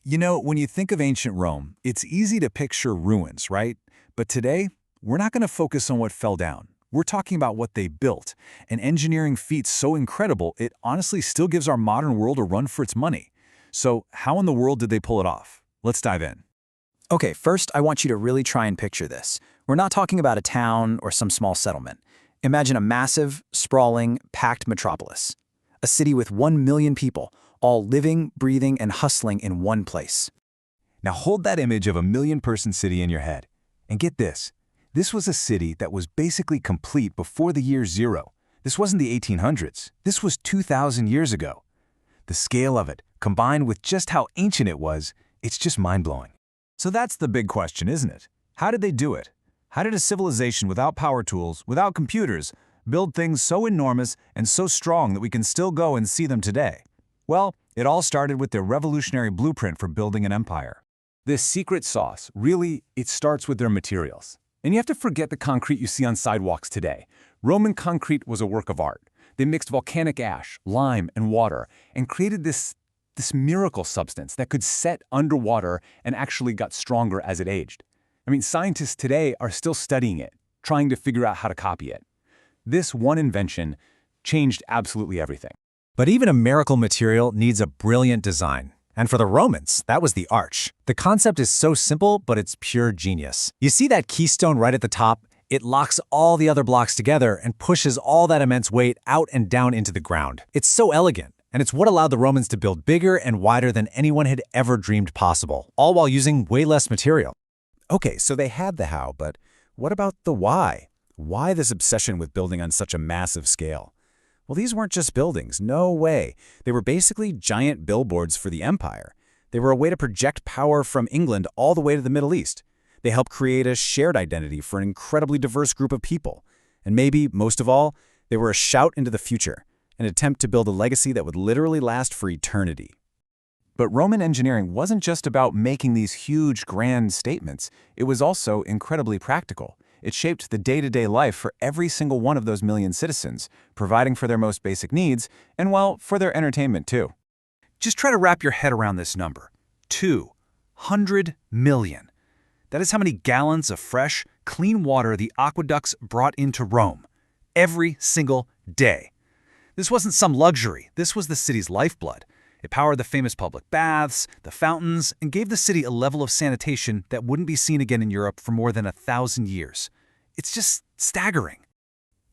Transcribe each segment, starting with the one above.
You know, when you think of ancient Rome, it's easy to picture ruins, right? But today, we're not going to focus on what fell down. We're talking about what they built, an engineering feat so incredible it honestly still gives our modern world a run for its money. So how in the world did they pull it off? Let's dive in. Okay, first I want you to really try and picture this. We're not talking about a town or some small settlement. Imagine a massive, sprawling, packed metropolis. A city with 1 million people, all living, breathing, and hustling in one place. Now hold that image of a million-person city in your head. And get this. This was a city that was basically complete before the year zero. This wasn't the 1800s. This was 2,000 years ago. The scale of it, combined with just how ancient it was, it's just mind-blowing. So that's the big question, isn't it? How did they do it? How did a civilization without power tools, without computers, build things so enormous and so strong that we can still go and see them today? Well, it all started with their revolutionary blueprint for building an empire. This secret sauce, really, it starts with their materials. And you have to forget the concrete you see on sidewalks today. Roman concrete was a work of art. They mixed volcanic ash, lime, and water, and created this miracle substance that could set underwater and actually got stronger as it aged. I mean, scientists today are still studying it, trying to figure out how to copy it. This one invention changed absolutely everything. But even a miracle material needs a brilliant design. And for the Romans, that was the arch. The concept is so simple, but it's pure genius. You see that keystone right at the top? It locks all the other blocks together and pushes all that immense weight out and down into the ground. It's so elegant, and it's what allowed the Romans to build bigger and wider than anyone had ever dreamed possible, all while using way less material. Okay, so they had the how, but what about the why? Why this obsession with building on such a massive scale? Well, these weren't just buildings, no way. They were basically giant billboards for the empire. They were a way to project power from England all the way to the Middle East. They helped create a shared identity for an incredibly diverse group of people. And maybe, most of all, they were a shout into the future, an attempt to build a legacy that would literally last for eternity. But Roman engineering wasn't just about making these huge, grand statements. It was also incredibly practical. It shaped the day-to-day life for every single one of those million citizens, providing for their most basic needs, and, well, for their entertainment too. Just try to wrap your head around this number. 200 million. That is how many gallons of fresh, clean water the aqueducts brought into Rome. Every single day. This wasn't some luxury. This was the city's lifeblood. It powered the famous public baths, the fountains, and gave the city a level of sanitation that wouldn't be seen again in Europe for more than 1,000 years. It's just staggering.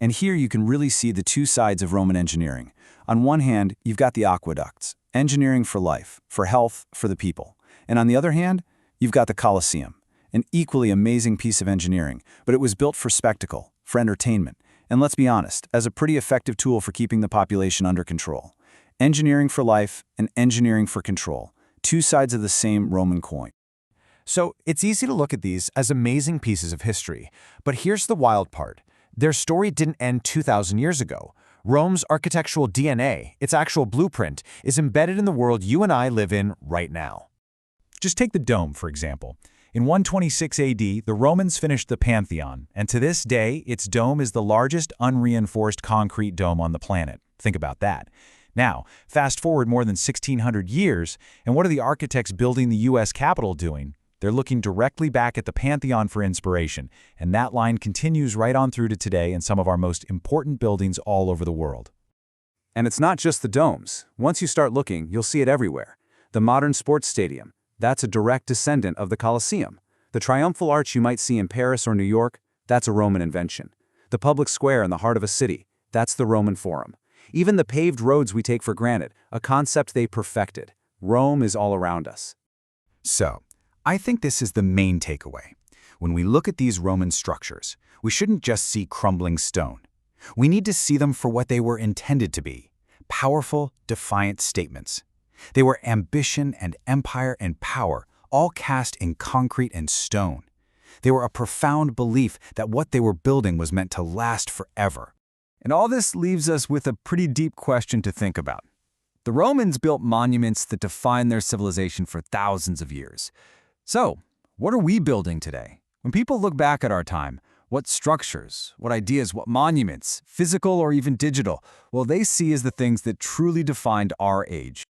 And here you can really see the two sides of Roman engineering. On one hand, you've got the aqueducts, engineering for life, for health, for the people. And on the other hand, you've got the Colosseum, an equally amazing piece of engineering, but it was built for spectacle, for entertainment, and let's be honest, as a pretty effective tool for keeping the population under control. Engineering for life and engineering for control, two sides of the same Roman coin. So it's easy to look at these as amazing pieces of history. But here's the wild part. Their story didn't end 2,000 years ago. Rome's architectural DNA, its actual blueprint, is embedded in the world you and I live in right now. Just take the dome, for example. In 126 AD, the Romans finished the Pantheon, and to this day, its dome is the largest unreinforced concrete dome on the planet. Think about that. Now, fast forward more than 1,600 years, and what are the architects building the U.S. Capitol doing? They're looking directly back at the Pantheon for inspiration, and that line continues right on through to today in some of our most important buildings all over the world. And it's not just the domes. Once you start looking, you'll see it everywhere. The modern sports stadium, that's a direct descendant of the Colosseum. The triumphal arch you might see in Paris or New York, that's a Roman invention. The public square in the heart of a city, that's the Roman Forum. Even the paved roads we take for granted, a concept they perfected. Rome is all around us. So, I think this is the main takeaway. When we look at these Roman structures, we shouldn't just see crumbling stone. We need to see them for what they were intended to be: powerful, defiant statements. They were ambition and empire and power, all cast in concrete and stone. They were a profound belief that what they were building was meant to last forever. And all this leaves us with a pretty deep question to think about. The Romans built monuments that defined their civilization for thousands of years. So, what are we building today? When people look back at our time, what structures, what ideas, what monuments, physical or even digital, will they see as the things that truly defined our age?